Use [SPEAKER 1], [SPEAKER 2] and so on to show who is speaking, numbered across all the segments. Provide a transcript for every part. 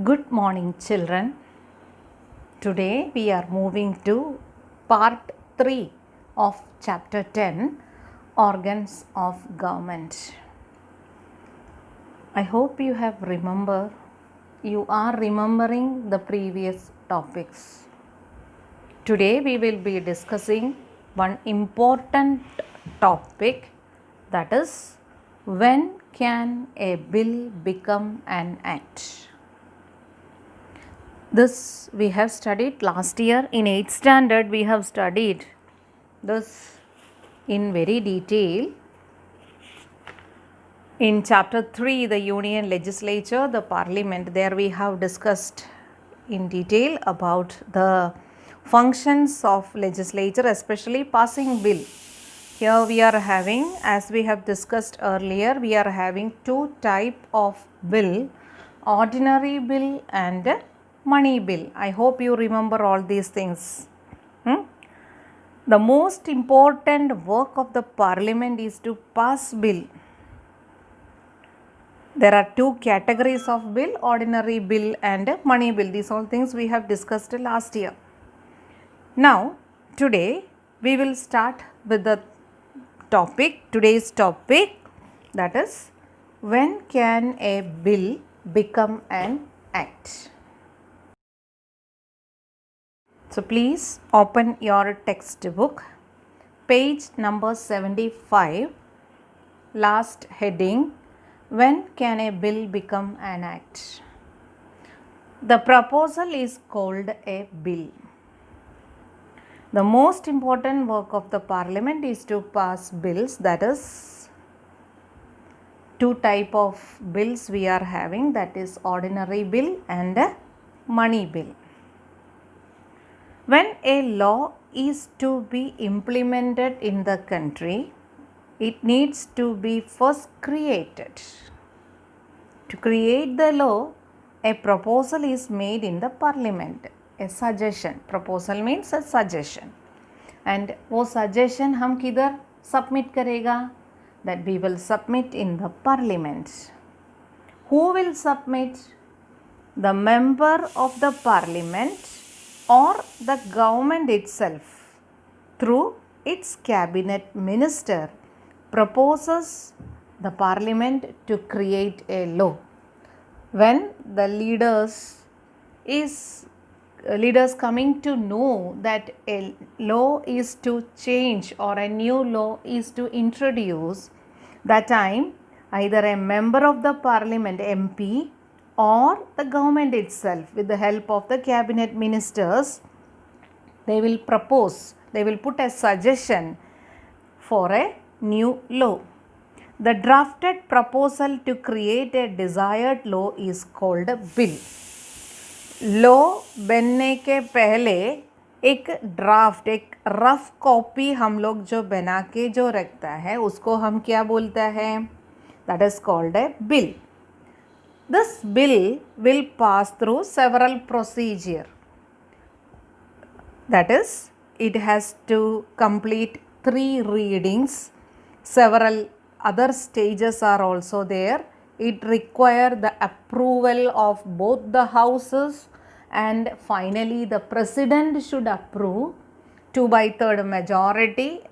[SPEAKER 1] Good morning, children. Today we are moving to part 3 of chapter 10, Organs of Government. I hope you are remembering the previous topics. Today we will be discussing one important topic, that is, when can a bill become an act? This we have studied last year in 8th standard. We have studied this in very detail. In chapter 3, the Union Legislature, the Parliament, there we have discussed in detail about the functions of legislature, especially passing bill. Here we are having, as we have discussed earlier, we are having two type of bill, ordinary bill and money bill. I hope you remember all these things. The most important work of the Parliament is to pass bill. There are two categories of bill, ordinary bill and money bill. These all things we have discussed last year. Now, today we will start with the today's topic, that is, when can a bill become an act? So, please open your textbook, page number 75, last heading, when can a bill become an act? The proposal is called a bill. The most important work of the Parliament is to pass bills, that is, two type of bills we are having, that is ordinary bill and a money bill. When a law is to be implemented in the country, it needs to be first created. To create the law, a proposal is made in the Parliament, a suggestion. Proposal means a suggestion. And वो suggestion हम किधर submit करेगा? That we will submit in the Parliament. Who will submit? The member of the Parliament or the government itself through its cabinet minister proposes the Parliament to create a law. When the leaders coming to know that a law is to change or a new law is to introduce, that time either a member of the Parliament, MP, or the government itself with the help of the cabinet ministers, they will put a suggestion for a new law. The drafted proposal to create a desired law is called a bill. Law बनने के पहले एक draft, एक rough copy हम लोग जो बना के जो रखता है उसको हम क्या बोलता है? That is called a bill. This bill will pass through several procedures. That is, it has to complete 3 readings. Several other stages are also there. It requires the approval of both the houses, and finally the president should approve. 2/3 majority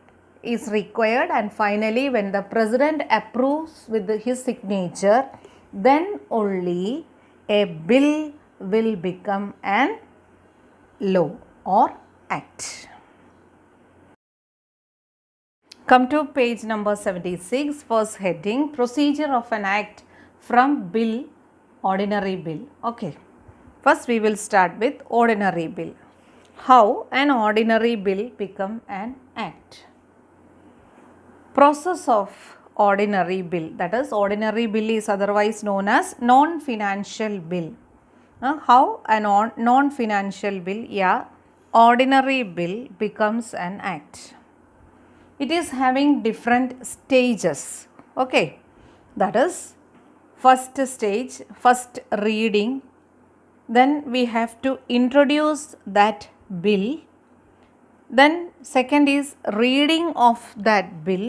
[SPEAKER 1] is required, and finally when the president approves with his signature, then only a bill will become an law or act. Come to page number 76, first heading, procedure of an act from bill, ordinary bill. Okay, first we will start with ordinary bill. How an ordinary bill become an act? Process of ordinary bill, that is, ordinary bill is otherwise known as non-financial bill. How a non-financial bill, ordinary bill becomes an act. It is having different stages. Okay, that is, first stage, first reading, then we have to introduce that bill, then second is reading of that bill.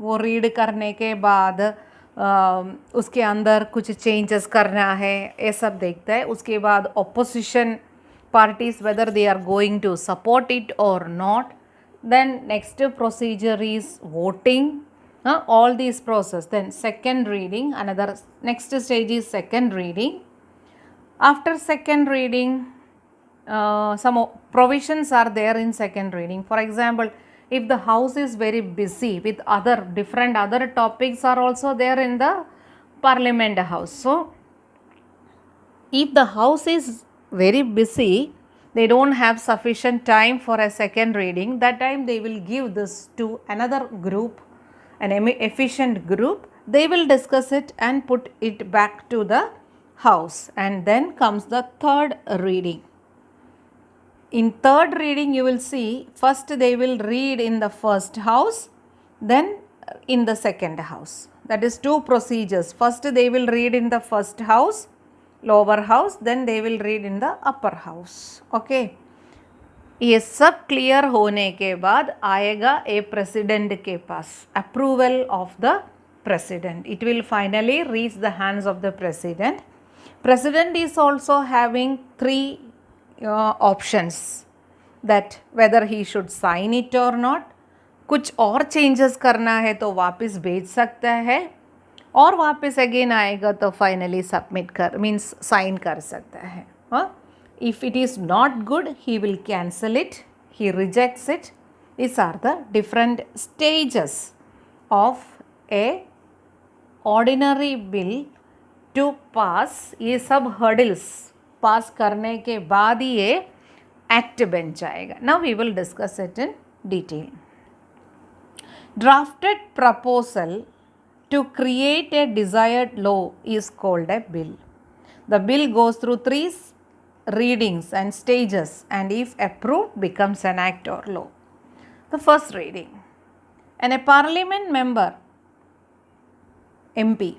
[SPEAKER 1] वो read करने के बाद उसके अंदर कुछ changes करना है, ये सब देखता है. उसके बाद opposition parties whether they are going to support it or not. Then next procedure is voting. All these process. Then second reading, another next stage is second reading. After second reading, some provisions are there in second reading. For example, if the house is very busy with different other topics are also there in the parliament house. So if the house is very busy, they don't have sufficient time for a second reading, that time they will give this to another group, an efficient group. They will discuss it and put it back to the house, and then comes the third reading. In third reading, you will see first they will read in the first house, then in the second house. That is two procedures. First they will read in the first house, lower house, then they will read in the upper house. Okay. ये सब clear होने के बाद आएगा a president के पास, approval of the president. It will finally reach the hands of the president. President is also having three options, that whether he should sign it or not. कुछ और changes करना है तो वापस भेज सकता है, और वापस अगेन आएगा तो फाइनली सबमिट कर मीन्स साइन कर सकता है. If it is not good, he will cancel it, he rejects it. These are the different stages of a ordinary bill to pass. ये सब hurdles पास करने के बाद ही ये एक्ट बन जाएगा. Now we will discuss it in detail. Drafted proposal to create a desired law is called a bill. The bill goes through three readings and stages, and if approved becomes an act or law. The first reading. And a parliament member, MP,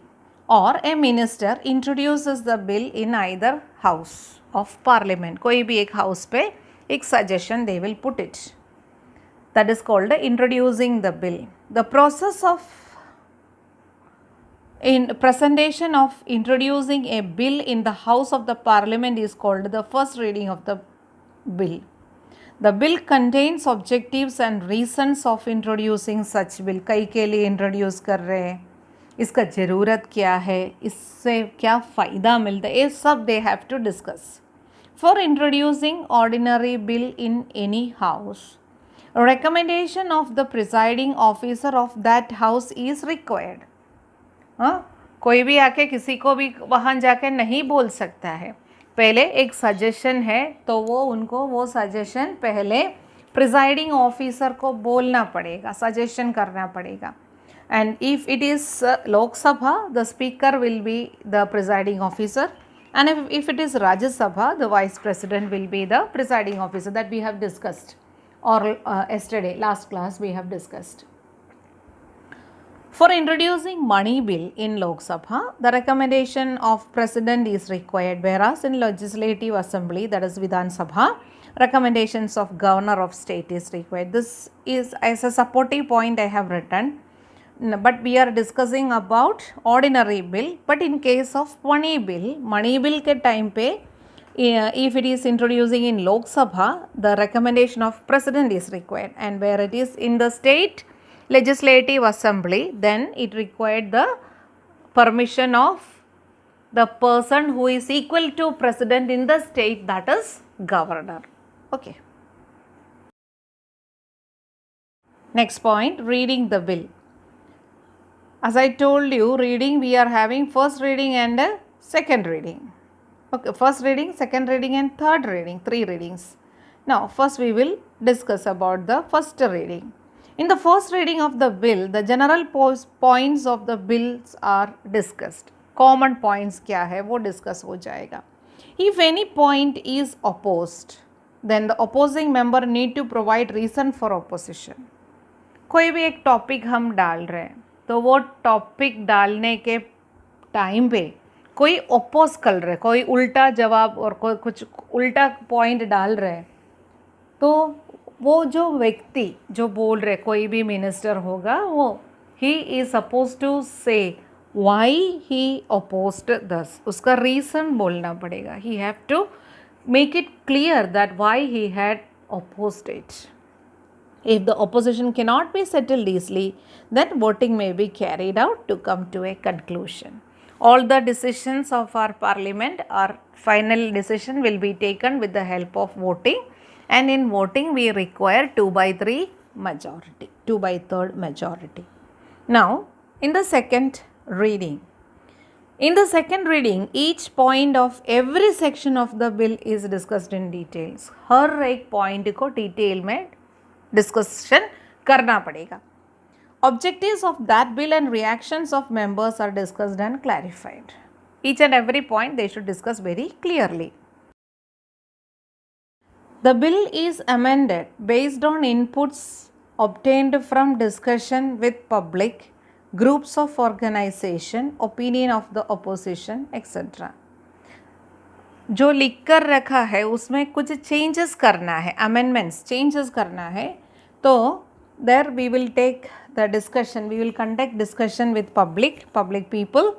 [SPEAKER 1] or a minister introduces the bill in either house of parliament. कोई भी एक house पे एक suggestion they will put it. That is called introducing the bill. The process of presentation of introducing a bill in the house of the parliament is called the first reading of the bill. The bill contains objectives and reasons of introducing such bill. कई के लिए introduce कर रहे हैं, इसका ज़रूरत क्या है, इससे क्या फ़ायदा मिलता है, ये सब they have to discuss. For introducing ordinary bill in any house, a recommendation of the presiding officer of that house is required. कोई भी आके किसी को भी वहाँ जाके नहीं बोल सकता है. पहले एक सजेशन है तो वो उनको वो सजेशन पहले प्रिजाइडिंग ऑफिसर को बोलना पड़ेगा, सजेशन करना पड़ेगा. And if it is Lok Sabha, the speaker will be the presiding officer, and if it is Rajya Sabha, the vice president will be the presiding officer. That we have discussed, or yesterday last class we have discussed. For introducing money bill in Lok Sabha, the recommendation of president is required, whereas in legislative assembly, that is Vidhan Sabha, recommendations of governor of state is required. This is as a supportive point I have written. But we are discussing about ordinary bill. But in case of money bill के time पे if it is introducing in Lok Sabha, the recommendation of president is required, and where it is in the state legislative assembly, then it required the permission of the person who is equal to president in the state, that is governor. Okay. Next point, reading the bill. As I told you, reading we are having first reading and second reading. Okay, first reading, second reading and third reading, 3 readings. Now, first we will discuss about the first reading. In the first reading of the bill, the general points of the bills are discussed. Common points क्या है वो discuss हो जाएगा. If any point is opposed, then the opposing member need to provide reason for opposition. कोई भी एक topic हम डाल रहे हैं तो वो टॉपिक डालने के टाइम पे कोई ओपोज कर रहे, कोई उल्टा जवाब और कोई कुछ उल्टा पॉइंट डाल रहे, तो वो जो व्यक्ति जो बोल रहे, कोई भी मिनिस्टर होगा, वो ही इज़ सपोज टू से why he opposed this. उसका reason बोलना पड़ेगा. He have to make it clear that why he had opposed it. If the opposition cannot be settled easily, then voting may be carried out to come to a conclusion. All the decisions of our parliament, our final decision will be taken with the help of voting, and in voting we require 2/3 majority, 2/3 majority. Now, in the second reading, each point of every section of the bill is discussed in details. हर एक point को detail में discussion करना पड़ेगा. Objectives of that bill and reactions of members are discussed and clarified. Each and every point they should discuss very clearly. The bill is amended based on inputs obtained from discussion with public, groups of organization, opinion of the opposition, etc. जो लिख कर रखा है उसमें कुछ changes करना है, amendments changes करना है, तो there we will take the discussion, we will conduct discussion with public people,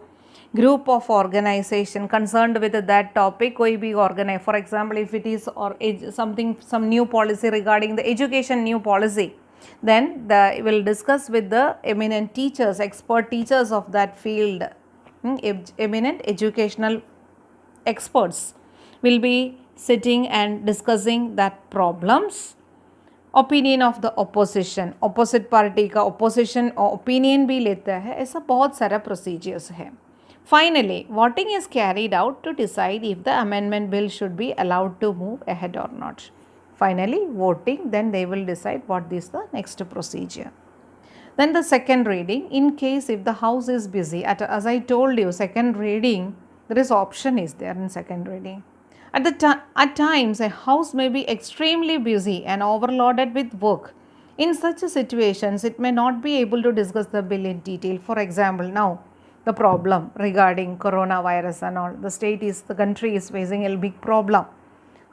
[SPEAKER 1] group of organization concerned with that topic. कोई भी organize, for example if it is or some new policy regarding the education new policy, then we will discuss with the eminent teachers, expert teachers of that field, eminent educational experts will be sitting and discussing that problems. Opinion of the opposition, opposite party का opposition opinion भी लेता है, ऐसा बहुत सारा procedures है. Finally, voting is carried out to decide if the amendment bill should be allowed to move ahead or not. Finally, voting, then they will decide what is the next procedure. Then the second reading, in case if the house is busy, as I told you, second reading, there is option is there in second reading. At times, a house may be extremely busy and overloaded with work. In such situations, it may not be able to discuss the bill in detail. For example, now the problem regarding coronavirus and all, the country is facing a big problem.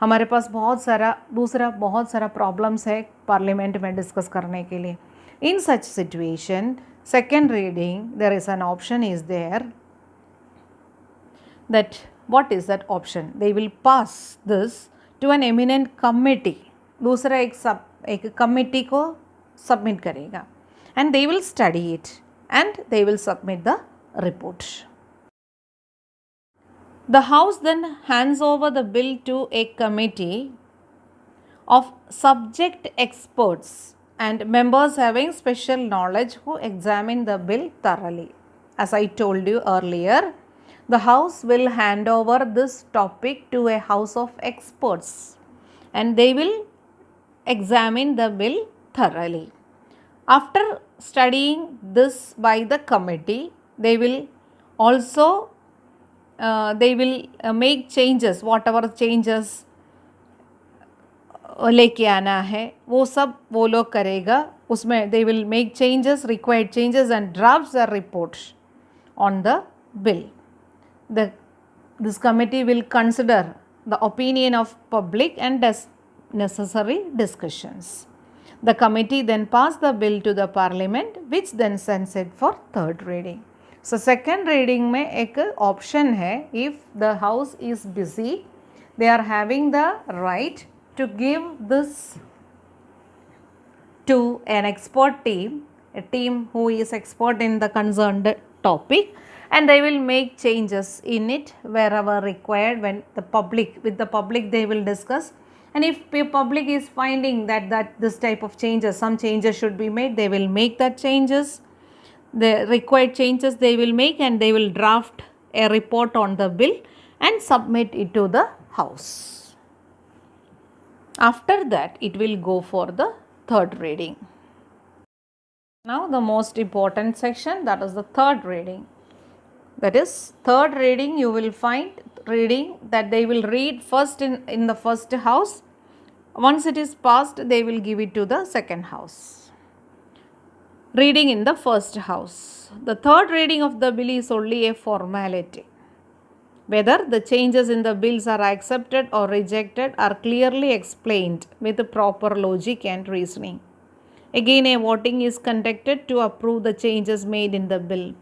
[SPEAKER 1] हमारे पास बहुत सारा problems है parliament में discuss करने के लिए. In such situation, second reading, there is an option is there that what is that option? They will pass this to an eminent committee. दूसरा एक कमिटी को सबमिट करेगा and they will study it and they will submit the report. The house then hands over the bill to a committee of subject experts and members having special knowledge who examine the bill thoroughly. As I told you earlier, the house will hand over this topic to a house of experts and they will examine the bill thoroughly. After studying this by the committee, they will also make changes, whatever changes लेके आना है वो सब वो लोग करेगा. उसमें they will make changes, required changes and drafts a report on the bill. This committee will consider the opinion of public and does necessary discussions. The committee then pass the bill to the parliament which then sends it for third reading. So second reading में एक option है, if the house is busy, they are having the right to give this to an expert team, a team who is expert in the concerned topic, and they will make changes in it wherever required. When with the public they will discuss, and if the public is finding that this type of changes, some changes should be made, they will make that changes, the required changes they will make, and they will draft a report on the bill and submit it to the house. After that it will go for the third reading. Now the most important section, that is the third reading. That is third reading, you will find reading that they will read first in the first house. Once it is passed, they will give it to the second house. Reading in the first house. The third reading of the bill is only a formality. Whether the changes in the bills are accepted or rejected are clearly explained with proper logic and reasoning. Again, a voting is conducted to approve the changes made in the bill.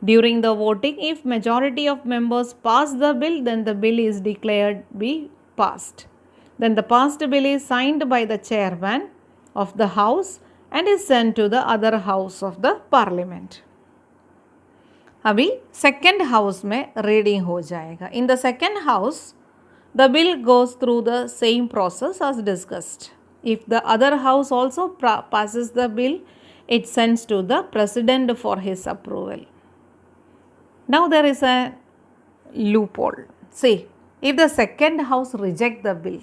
[SPEAKER 1] During the voting, if majority of members pass the bill, then the bill is declared be passed. Then the passed bill is signed by the chairman of the house and is sent to the other house of the parliament. अभी second house में reading हो जाएगा. In the second house the bill goes through the same process as discussed. If the other house also passes the bill, it sends to the president for his approval. Now there is a loophole. See, if the second house reject the bill,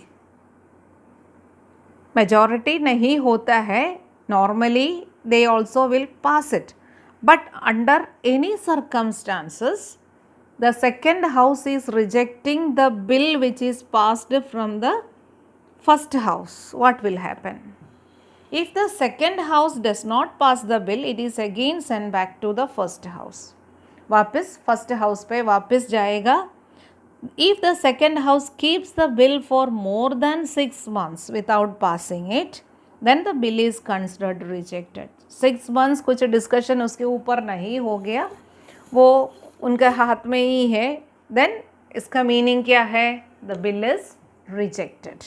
[SPEAKER 1] majority नहीं होता है, normally they also will pass it. But under any circumstances, the second house is rejecting the bill which is passed from the first house. What will happen? If the second house does not pass the bill, it is again sent back to the first house. वापस first house पे वापस जाएगा. If the second house keeps the bill for more than 6 months without passing it, then the bill is considered rejected. 6 months कुछ discussion उसके ऊपर नहीं हो गया, वो उनके हाथ में ही है, then इसका मीनिंग क्या है? The bill is rejected.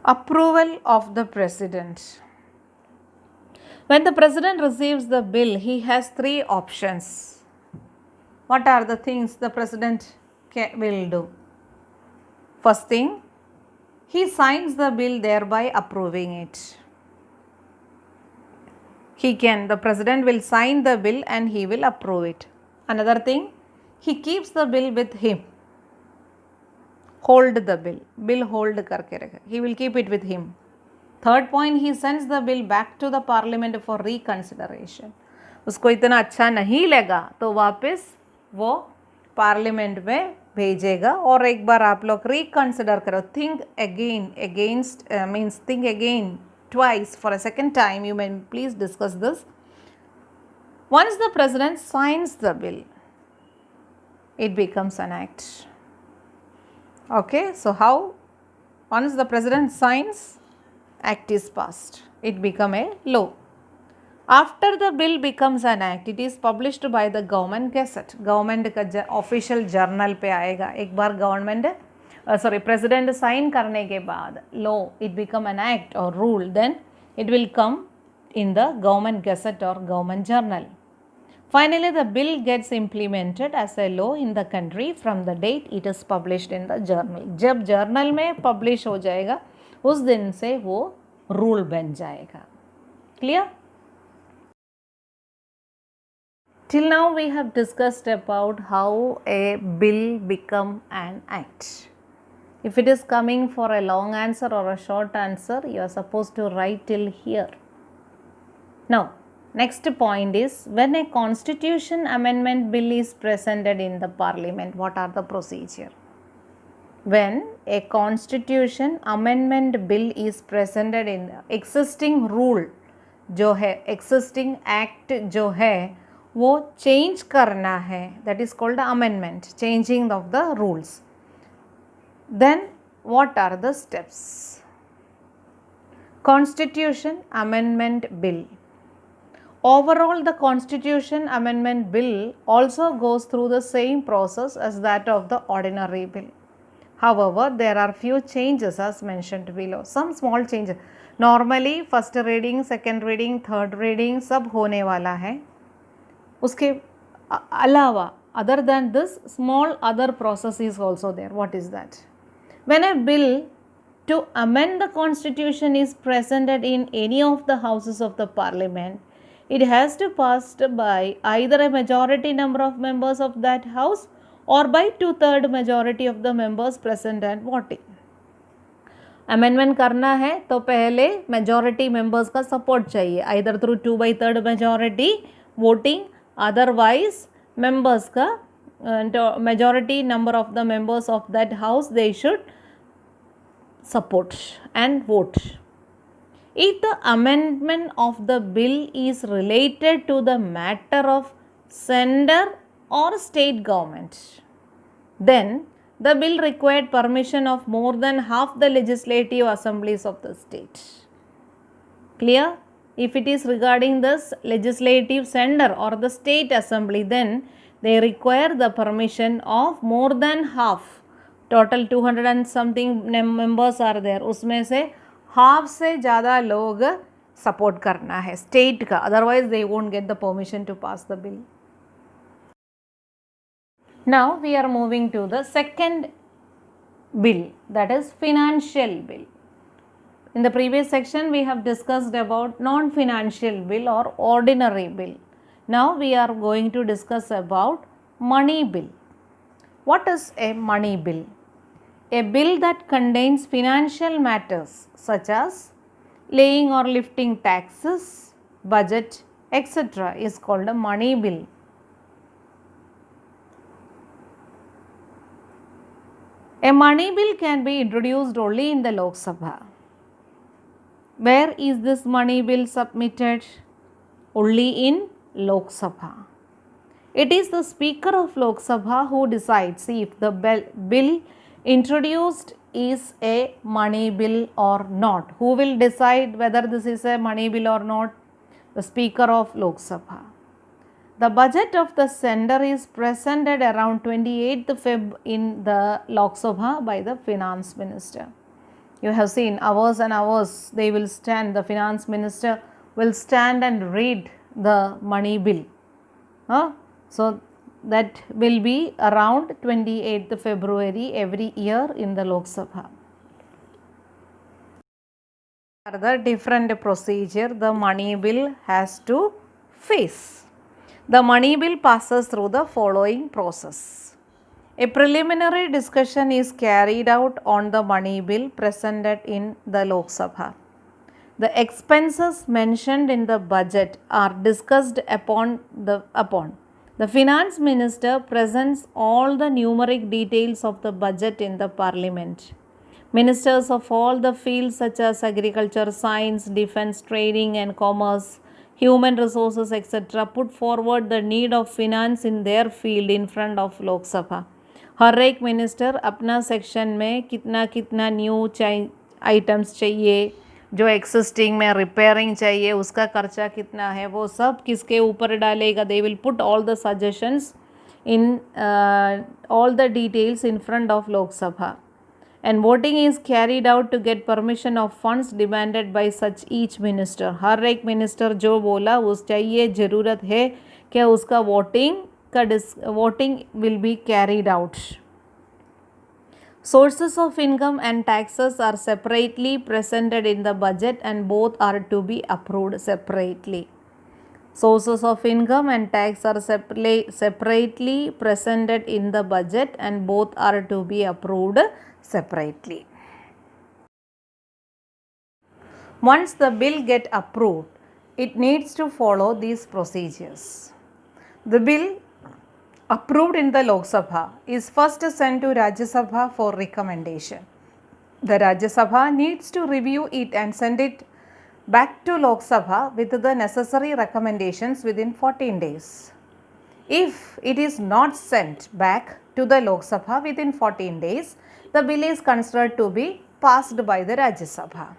[SPEAKER 1] Approval of the president. When the president receives the bill, he has 3 options. What are the things the president will do? First thing, he signs the bill, thereby approving it. The president will sign the bill and he will approve it. Another thing, he keeps the bill with him. Hold the bill. Bill hold करके रखे. He will keep it with him. Third point, he sends the bill back to the parliament for reconsideration. उसको इतना अच्छा नहीं लगा तो वापस वो पार्लियामेंट में भेजेगा और एक बार आप लोग रिकंसिडर करो. Think again against means think again twice for a second time. You may please discuss this. Once the president signs the bill, it becomes an act. Okay, so how? Once the president signs, act is passed. It become a law. After the bill becomes an act, it is published by the government gazette. Government का official journal पे आएगा. एक बार government president sign करने के बाद law it become an act और rule, then it will come in the government gazette or government journal. Finally, the bill gets implemented as a law in the country from the date it is published in the journal. जब journal में publish हो जाएगा उस दिन से वो rule बन जाएगा. Clear? Till now we have discussed about how a bill become an act. If it is coming for a long answer or a short answer, you are supposed to write till here. Now, next point is, when a constitution amendment bill is presented in the parliament, what are the procedure? When a constitution amendment bill is presented in the existing rule जो है, existing act जो है वो change करना है, that is called amendment, changing of the rules. Then what are the steps? Constitution amendment bill. Overall, the Constitution Amendment Bill also goes through the same process as that of the ordinary bill. However, there are few changes as mentioned below. Some small changes. Normally, first reading, second reading, third reading सब होने वाला है. उसके अलावा, other than this, small other process is also there. What is that? When a bill to amend the Constitution is presented in any of the houses of the Parliament, it has to pass by either a majority number of members of that house or by 2/3 majority of the members present and voting. Amendment करना है तो पहले majority members का support चाहिए, either through 2/3 majority voting, otherwise members का majority number of the members of that house they should support and vote. If the amendment of the bill is related to the matter of center or state government, then the bill required permission of more than half the legislative assemblies of the state. Clear? if it is regarding the legislative center or the state assembly, then they require the permission of more than half. Total 200 and something members are there. उसमें से half से ज़्यादा लोग support करना है state का, otherwise they won't get the permission to pass the bill. Now we are moving to the second bill, that is financial bill. In the previous section we have discussed about non-financial bill or ordinary bill. Now we are going to discuss about money bill. What is a money bill? A bill that contains financial matters such as laying or lifting taxes, budget, etc. is called a money bill. A money bill can be introduced only in the Lok Sabha. Where is this money bill submitted? Only in Lok Sabha. It is the Speaker of Lok Sabha who decides if the bill introduced is a money bill or not. Who will decide whether this is a money bill or not? The Speaker of Lok Sabha. The budget of the center is presented around 28th Feb in the Lok Sabha by the Finance Minister. You have seen hours and hours they will stand, the Finance Minister will stand and read the money bill. So that will be around 28th February every year in the Lok Sabha. The different procedure the money bill has to face. The money bill passes through the following process. A preliminary discussion is carried out on the money bill presented in the Lok Sabha. The expenses mentioned in the budget are discussed upon. The Finance Minister presents all the numeric details of the budget in the Parliament. Ministers of all the fields such as agriculture, science, defense, trading and commerce, human resources, etc. put forward the need of finance in their field in front of Lok Sabha. हर एक minister अपना section में कितना कितना new items चाहिए, जो existing में repairing चाहिए उसका खर्चा कितना है, वो सब किसके ऊपर डालेगा. They will put all the suggestions in all the details in front of लोक सभा. And voting is carried out to get permission of funds demanded by such each minister. हर एक मिनिस्टर जो बोला उस चाहिए ज़रूरत है कि उसका voting will be carried out. Sources of income and taxes are separately presented in the budget and both are to be approved separately. Sources of income and tax are separately presented in the budget and both are to be approved separately. Once the bill get approved, it needs to follow these procedures. The bill approved in the Lok Sabha is first sent to Rajya Sabha for recommendation. The Rajya Sabha needs to review it and send it back to Lok Sabha with the necessary recommendations within 14 days. If it is not sent back to the Lok Sabha within 14 days, the bill is considered to be passed by the Rajya Sabha.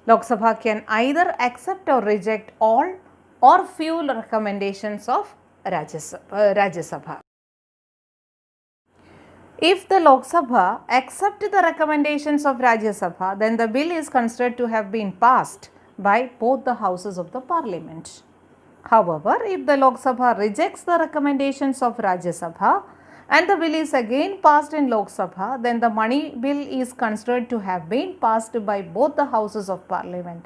[SPEAKER 1] Lok Sabha can either accept or reject all or few recommendations of Rajya Sabha. If the Lok Sabha accept the recommendations of Rajya Sabha, then the bill is considered to have been passed by both the houses of the parliament. However, if the Lok Sabha rejects the recommendations of Rajya Sabha and the bill is again passed in Lok Sabha, then the money bill is considered to have been passed by both the houses of parliament.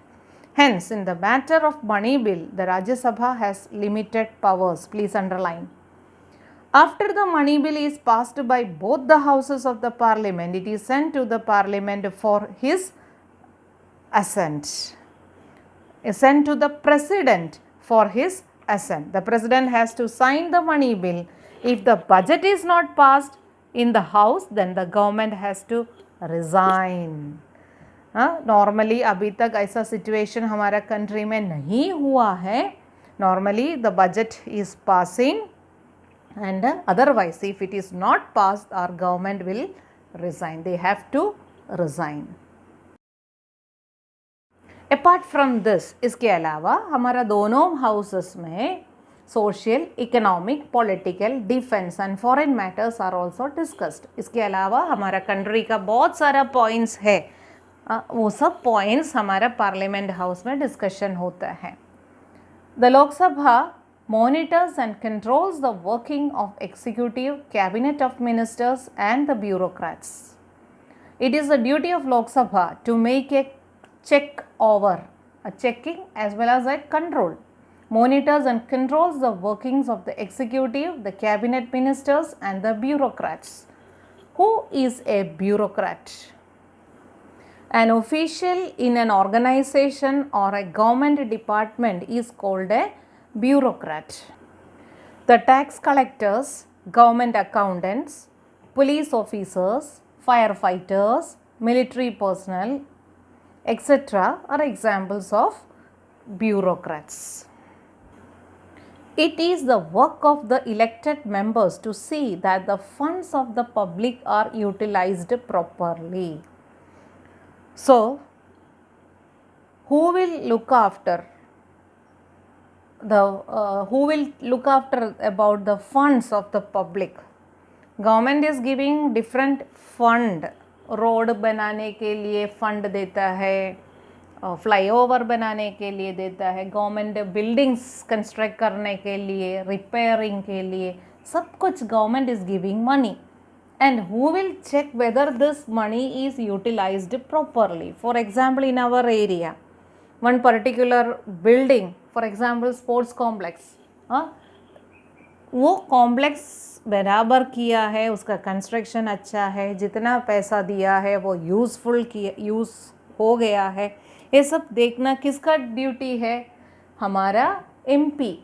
[SPEAKER 1] Hence, in the matter of money bill, the Rajya Sabha has limited powers. Please underline. After the money bill is passed by both the houses of the parliament, it is sent to the parliament for his assent. Is sent to the president for his assent. The president has to sign the money bill. If the budget is not passed in the house, then the government has to resign. Normally अभी तक ऐसा situation हमारा country में नहीं हुआ है. Normally the budget is passing and otherwise if it is not passed our government will resign. They have to resign. Apart from this, इसके अलावा हमारा दोनों हाउसेस में social, economic, political, defence and foreign matters are also discussed. इसके अलावा हमारा country का बहुत सारा पॉइंट्स है, वो सब पॉइंट्स हमारा पार्लियामेंट हाउस में डिस्कशन होता है. The Lok Sabha monitors and controls the working of executive, cabinet of ministers and the bureaucrats. It is the duty of Lok Sabha to make a check over, a checking as well as a control, monitors and controls the workings of the executive, the cabinet ministers and the bureaucrats. Who is a bureaucrat? An official in an organization or a government department is called a bureaucrat. The tax collectors, government accountants, police officers, firefighters, military personnel, etc. are examples of bureaucrats. It is the work of the elected members to see that the funds of the public are utilized properly. So, who will look after about the funds of the public? Government is giving different fund. Road बनाने के लिए fund देता है, flyover बनाने के लिए देता है, गवर्नमेंट बिल्डिंग्स कंस्ट्रक्ट करने के लिए, रिपेयरिंग के लिए, सब कुछ government is giving money. And who will check whether this money is utilized properly? For example, in our area, one particular building, for example, sports complex, वो कॉम्प्लेक्स बराबर किया है, उसका कंस्ट्रक्शन अच्छा है, जितना पैसा दिया है वो यूज़ हो गया है, ये सब देखना किसका ड्यूटी है? हमारा MP.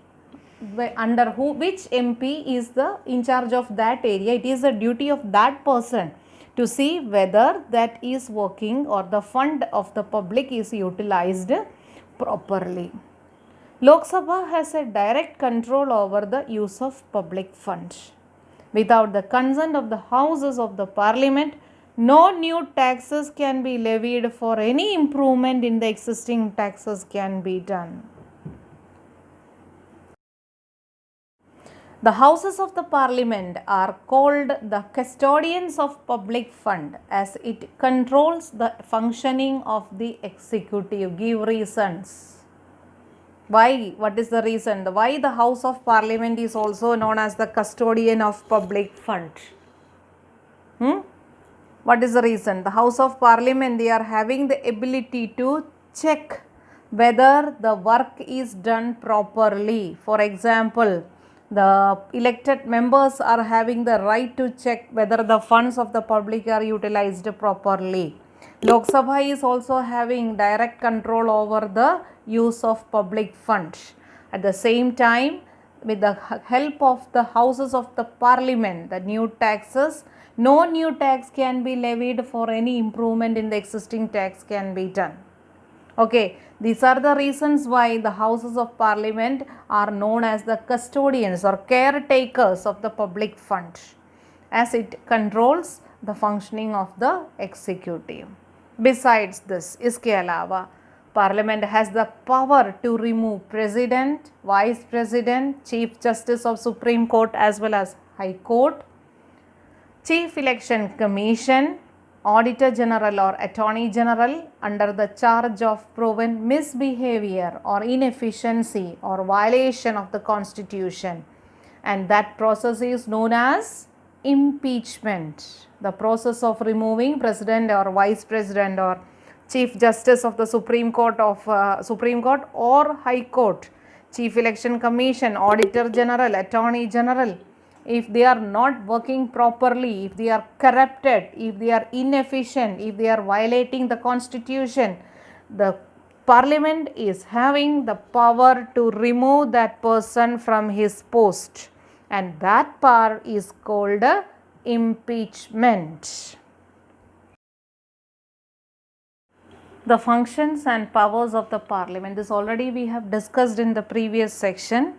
[SPEAKER 1] Under which MP is the in charge of that area. It is the duty of that person to see whether that is working or the fund of the public is utilized properly. Lok Sabha has a direct control over the use of public funds. Without the consent of the houses of the parliament, no new taxes can be levied, for any improvement in the existing taxes can be done. The houses of the parliament are called the custodians of public fund, as it controls the functioning of the executive. Give reasons. Why? What is the reason? Why the house of parliament is also known as the custodian of public fund? What is the reason? The house of parliament, they are having the ability to check whether the work is done properly. For example, the elected members are having the right to check whether the funds of the public are utilized properly. Lok Sabha is also having direct control over the use of public funds. At the same time, with the help of the houses of the parliament, the new taxes, no new tax can be levied, for any improvement in the existing tax can be done. Okay, these are the reasons why the houses of parliament are known as the custodians or caretakers of the public fund, as it controls the functioning of the executive. Besides this, iske alawa, parliament has the power to remove president, vice president, chief justice of Supreme Court as well as High Court, chief election commission, Auditor General or Attorney General under the charge of proven misbehavior or inefficiency or violation of the Constitution, and that process is known as impeachment. The process of removing President or Vice President or Chief Justice of the Supreme Court or High Court, Chief Election Commission, Auditor General, Attorney General, if they are not working properly, if they are corrupted, if they are inefficient, if they are violating the Constitution, the Parliament is having the power to remove that person from his post, and that power is called impeachment. The functions and powers of the Parliament, this already we have discussed in the previous section.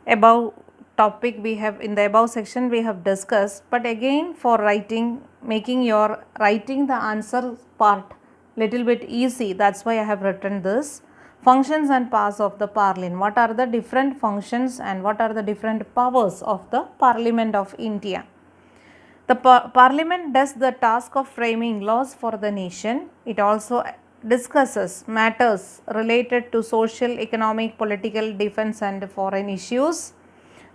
[SPEAKER 1] Above topic we have in the above section we have discussed, but again for writing the answer part little bit easy. That's why I have written this. Functions and powers of the Parliament. What are the different functions and what are the different powers of the Parliament of India? The Parliament does the task of framing laws for the nation. It also discusses matters related to social, economic, political, defense and foreign issues.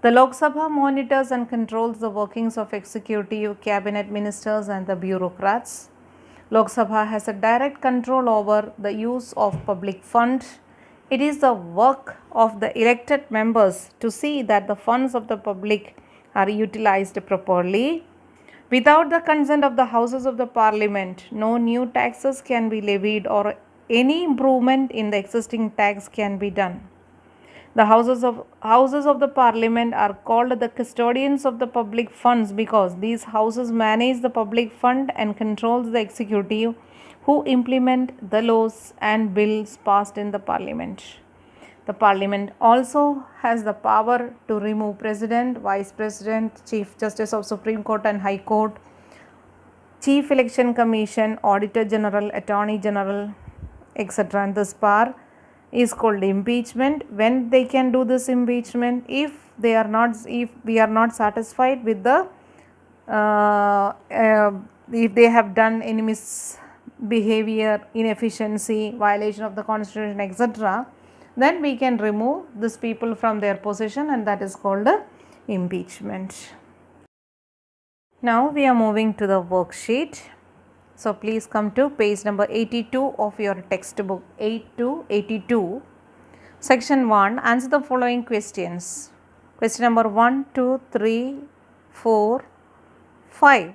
[SPEAKER 1] The Lok Sabha monitors and controls the workings of executive, cabinet ministers and the bureaucrats. Lok Sabha has a direct control over the use of public funds. It is the work of the elected members to see that the funds of the public are utilized properly. Without the consent of the Houses of the Parliament, no new taxes can be levied or any improvement in the existing tax can be done. The Houses of the Parliament are called the custodians of the public funds because these houses manage the public fund and controls the executive who implement the laws and bills passed in the Parliament. The Parliament also has the power to remove President, Vice President, Chief Justice of Supreme Court and High Court, Chief Election Commission, Auditor General, Attorney General, etc. And this power is called impeachment. When they can do this impeachment, if we are not satisfied with the if they have done any misbehavior, inefficiency, violation of the constitution, etc., then we can remove these people from their position, and that is called impeachment. Now we are moving to the worksheet. So please come to page number 82 of your textbook, 8 to 82. Section 1, answer the following questions. Question number 1, 2, 3, 4, 5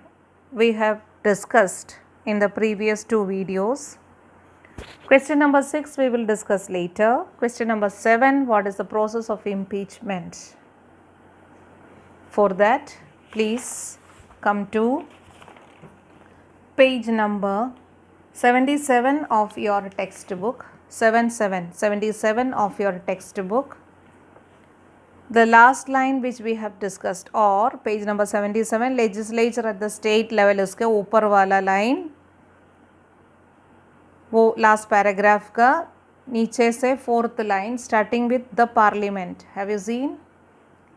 [SPEAKER 1] we have discussed in the previous two videos. Question number 6 we will discuss later. Question number 7, what is the process of impeachment? For that, please come to page number 77 of your textbook, 77 of your textbook. The last line which we have discussed, or page number 77, legislature at the state level, उसके ऊपर वाला line, वो last paragraph का नीचे से fourth line starting with the parliament. Have you seen?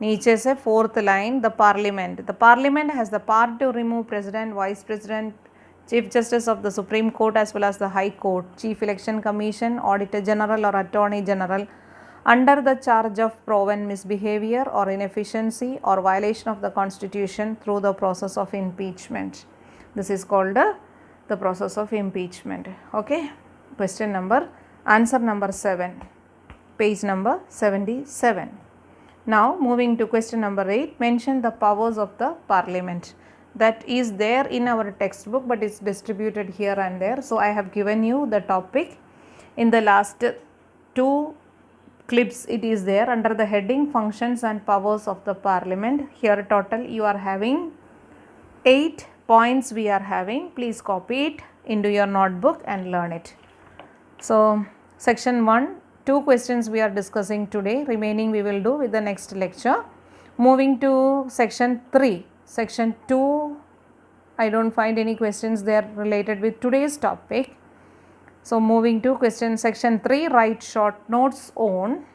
[SPEAKER 1] नीचे से fourth line, the parliament. The parliament has the power to remove president, vice president, Chief Justice of the Supreme Court as well as the High Court, Chief Election Commission, Auditor General or Attorney General under the charge of proven misbehavior or inefficiency or violation of the Constitution through the process of impeachment. This is called the process of impeachment. Okay. Question number, answer number 7, page number 77. Now moving to question number 8, mention the powers of the Parliament. That is there in our textbook, but it's distributed here and there. So I have given you the topic in the last two clips. It is there under the heading functions and powers of the Parliament. Here total you are having 8 points we are having. Please copy it into your notebook and learn it. So section 1, 2 questions we are discussing today. Remaining we will do with the next lecture. Moving to section 3. Section 2, I don't find any questions there related with today's topic. So moving to section 3, write short notes on.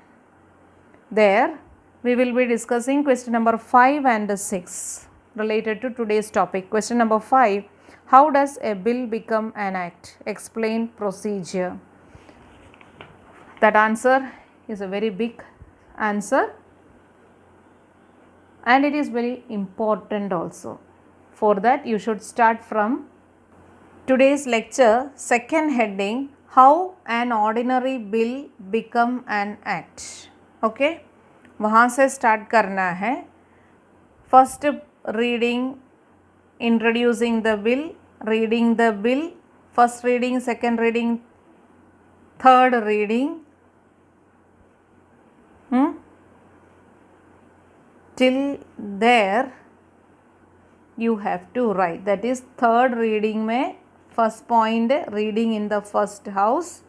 [SPEAKER 1] There we will be discussing question number 5 and 6 related to today's topic. Question number 5, how does a bill become an act? Explain procedure. That answer is a very big answer, and it is very important also. For that you should start from today's lecture second heading, how an ordinary bill become an act. Okay, वहाँ से start करना है. First reading, introducing the bill, reading the bill, first reading, second reading, third reading. Till there you have to write. That is third reading में first point reading in the first house,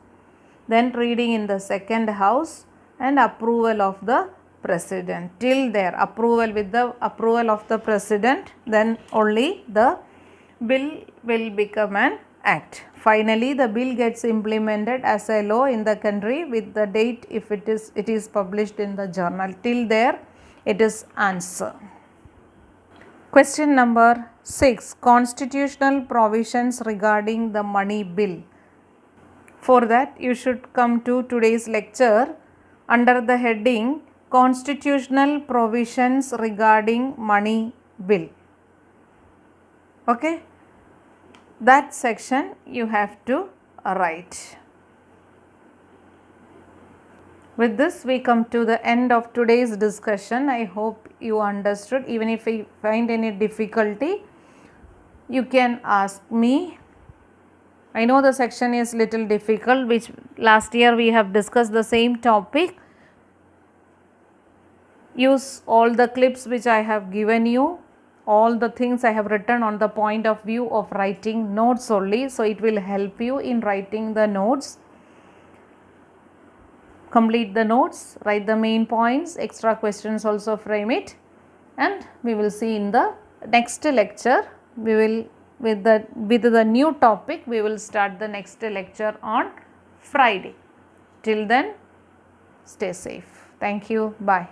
[SPEAKER 1] then reading in the second house, and approval of the president. Till there, approval with the approval of the president, then only the bill will become an Act. Finally, the bill gets implemented as a law in the country with the date if it is published in the journal. Till there, it is answer. Question number 6. Constitutional provisions regarding the money bill. For that, you should come to today's lecture under the heading Constitutional Provisions Regarding Money Bill. Okay? That section you have to write. With this, we come to the end of today's discussion. I hope you understood. Even if you find any difficulty, you can ask me. I know the section is little difficult, which last year we have discussed the same topic. Use all the clips which I have given you, all the things I have written on the point of view of writing notes only. So, it will help you in writing the notes. Complete the notes, write the main points, extra questions also frame it, and we will see in the next lecture. We will with the new topic, we will start the next lecture on Friday. Till then, stay safe. Thank you. Bye.